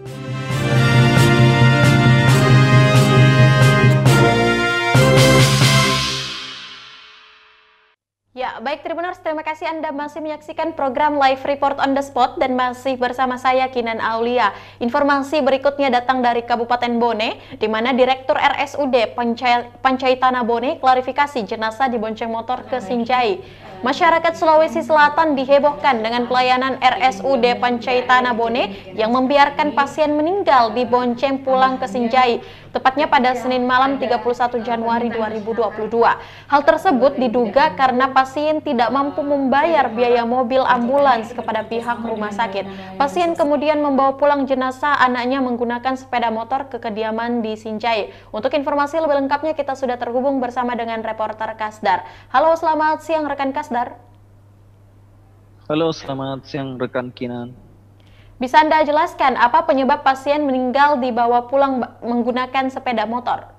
Ya, baik Tribuners, terima kasih Anda masih menyaksikan program Live Report on the Spot dan masih bersama saya Kinan Aulia. Informasi berikutnya datang dari Kabupaten Bone, di mana Direktur RSUD Pancaitana Bone klarifikasi jenazah dibonceng motor ke Sinjai. Masyarakat Sulawesi Selatan dihebohkan dengan pelayanan RSUD Pancaitana Bone yang membiarkan pasien meninggal dibonceng pulang ke Sinjai, tepatnya pada Senin malam 31 Januari 2022. Hal tersebut diduga karena pasien tidak mampu membayar biaya mobil ambulans kepada pihak rumah sakit. Pasien kemudian membawa pulang jenazah anaknya menggunakan sepeda motor ke kediaman di Sinjai. Untuk informasi lebih lengkapnya kita sudah terhubung bersama dengan reporter Kasdar. Halo, selamat siang rekan Kasdar. Halo, selamat siang rekan Kinan. Bisa Anda jelaskan apa penyebab pasien meninggal dibawa pulang menggunakan sepeda motor?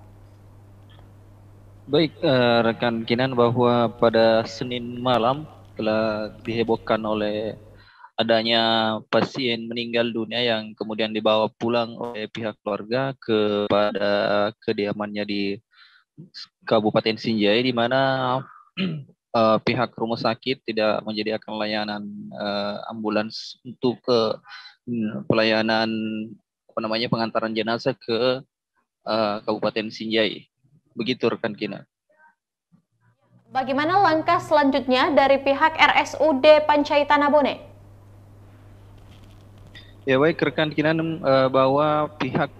Baik, rekan Kinan, bahwa pada Senin malam telah dihebohkan oleh adanya pasien meninggal dunia yang kemudian dibawa pulang oleh pihak keluarga kepada kediamannya di Kabupaten Sinjai, di mana pihak rumah sakit tidak menyediakan layanan ambulans untuk pelayanan pengantaran jenazah ke Kabupaten Sinjai. Begitu rekan Kina. Bagaimana langkah selanjutnya dari pihak RSUD Pancaitana Bone? Ya baik rekan Kina, bahwa pihak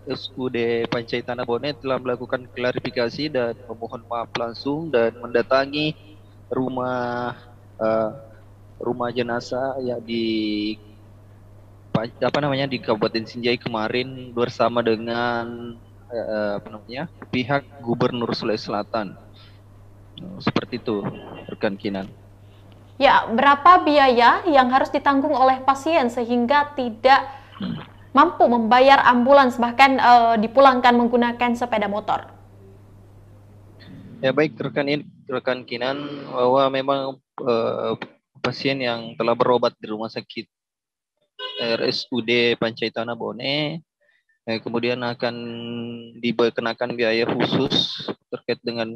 RSUD Pancaitana Bone telah melakukan klarifikasi dan memohon maaf langsung dan mendatangi rumah jenazah ya di Kabupaten Sinjai kemarin bersama dengan pihak Gubernur Sulawesi Selatan. Seperti itu rekan Kinan. Ya, berapa biaya yang harus ditanggung oleh pasien sehingga tidak mampu membayar ambulans bahkan dipulangkan menggunakan sepeda motor? Ya baik rekan Kinan, bahwa memang pasien yang telah berobat di rumah sakit RSUD Pancaitana Bone kemudian akan dikenakan biaya khusus terkait dengan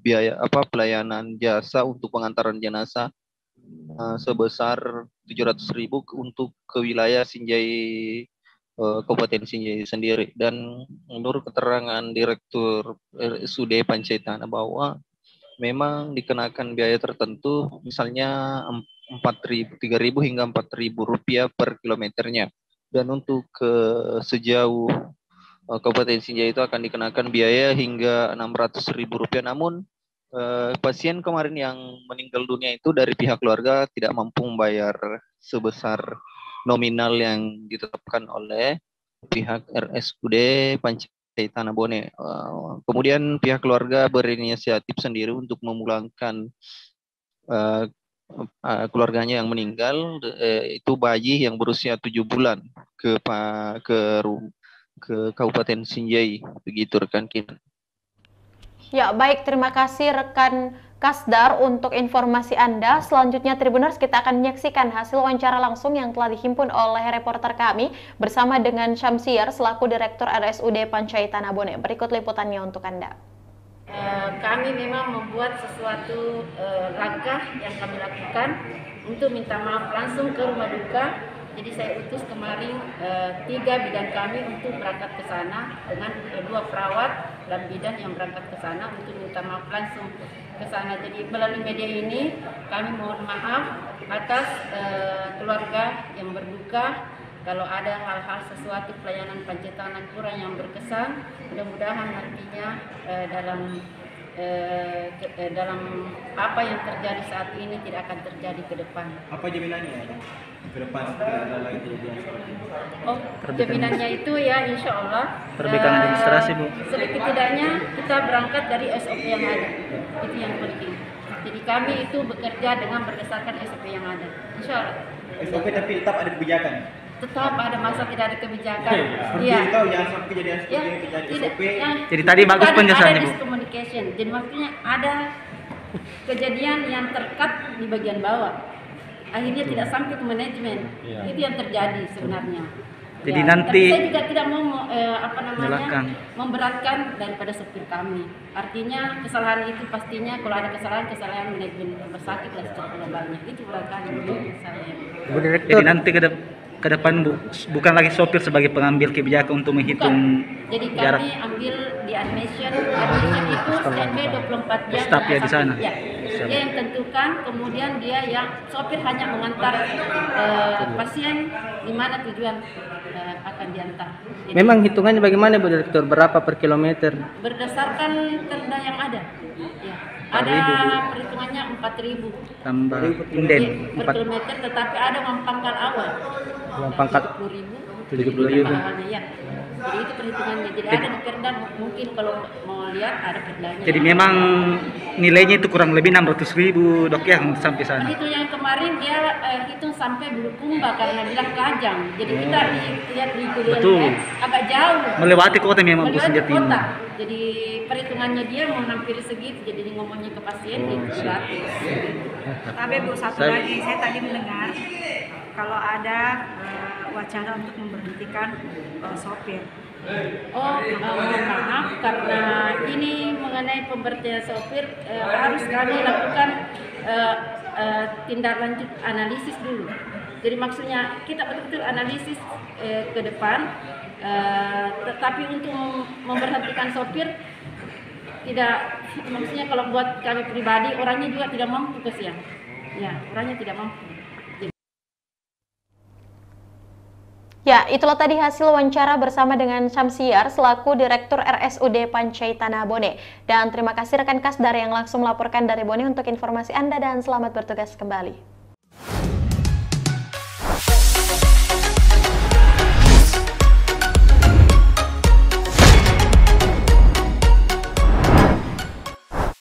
biaya pelayanan jasa untuk pengantaran jenazah sebesar 700.000 untuk ke wilayah Sinjai, Kabupaten Sinjai sendiri. Dan menurut keterangan Direktur RSUD Pancaitana bahwa memang dikenakan biaya tertentu, misalnya 3.000 hingga 4.000 rupiah per kilometernya. Dan untuk sejauh Kabupaten Sinjai itu akan dikenakan biaya hingga 600.000 rupiah. Namun pasien kemarin yang meninggal dunia itu dari pihak keluarga tidak mampu membayar sebesar nominal yang ditetapkan oleh pihak RSUD Pancaitana Bone. Kemudian pihak keluarga berinisiatif sendiri untuk memulangkan keluarganya yang meninggal, itu bayi yang berusia 7 bulan ke Kabupaten Sinjai. Begitu rekan Kinan. Ya, baik, terima kasih rekan Kasdar untuk informasi Anda. Selanjutnya Tribuners, kita akan menyaksikan hasil wawancara langsung yang telah dihimpun oleh reporter kami bersama dengan Syamsiar selaku Direktur RSUD Pancaitana Bone. Berikut liputannya untuk Anda. Kami memang membuat sesuatu langkah yang kami lakukan untuk minta maaf langsung ke rumah duka. Jadi saya utus kemarin 3 bidan kami untuk berangkat ke sana dengan 2 perawat dan bidan yang berangkat ke sana untuk minta maaf langsung ke sana. Jadi melalui media ini kami mohon maaf atas keluarga yang berduka. Kalau ada hal-hal sesuatu pelayanan Pancaitana kurang yang berkesan, mudah-mudahan nantinya dalam apa yang terjadi saat ini tidak akan terjadi ke depan. Apa jaminannya ke depan ada lagi kejadian seperti ini? Oh, jaminannya itu ya insya Allah perbaikan administrasi, Bu. Setidaknya kita berangkat dari SOP yang ada, itu yang penting. Jadi kami itu bekerja dengan berdasarkan SOP yang ada, insya Allah. SOP tapi tetap ada kebijakan. Tetap ada masa tidak ada kebijakan. Seperti itu yang sampai kejadian seperti ini terjadi SOP. Jadi tadi bagus penjelasannya, Bu. Ada miscommunication. Jadi maksudnya ada kejadian yang terkat di bagian bawah. Akhirnya tidak sampai ke manajemen. Itu yang terjadi sebenarnya. Jadi Ya, nanti tapi saya juga tidak mau menyalahkan. memberatkan daripada sopir kami. Artinya kesalahan itu pastinya kalau ada kesalahan manajemen rumah sakit lah secara globalnya. Itu barangkali menurut saya. Bu Direktur, Jadi nanti ke depan bukan lagi sopir sebagai pengambil kebijakan untuk menghitung Jadi jarak. kami ambil di admission itu standby 24 jam. Staff ya di sana? Ya. Dia yang tentukan, kemudian dia yang sopir hanya mengantar pasien di mana tujuan akan diantar. Jadi, memang hitungannya bagaimana Bu Direktur? Berapa per kilometer? berdasarkan perda yang ada. Ya. Ada perhitungannya 4.000 Tambah inden per kilometer, tetapi ada uang pangkal awal. Uang pangkal 70.000. Ya. Jadi itu perhitungannya. Jadi ada di perda, mungkin kalau mau lihat ada perdanya. Jadi memang nilainya itu kurang lebih 600.000 dok ya sampai sana. Itu yang kemarin dia hitung sampai Bulukumba karena bilang Kajang. Jadi kita lihat di Google Betul. Maps agak jauh. Melewati kota memang Bu Melewati Senjati. kota. Jadi perhitungannya dia mau hampir segitu. Jadi dia ngomongnya ke pasien itu gratis. Tapi Bu, satu lagi, saya tadi mendengar kalau ada wacana untuk memberhentikan sopir. Mohon maaf karena ini mengenai pemberhentian sopir harus kami lakukan tindak lanjut analisis dulu. Jadi maksudnya kita betul-betul analisis ke depan, tetapi untuk memberhentikan sopir tidak, maksudnya kalau buat kami pribadi orangnya juga tidak mampu kesian. Ya, orangnya tidak mampu. Ya, itulah tadi hasil wawancara bersama dengan Syamsiar selaku Direktur RSUD Pancai Tanah Bone. Dan terima kasih rekan Kasdar yang langsung melaporkan dari Bone untuk informasi Anda dan selamat bertugas kembali.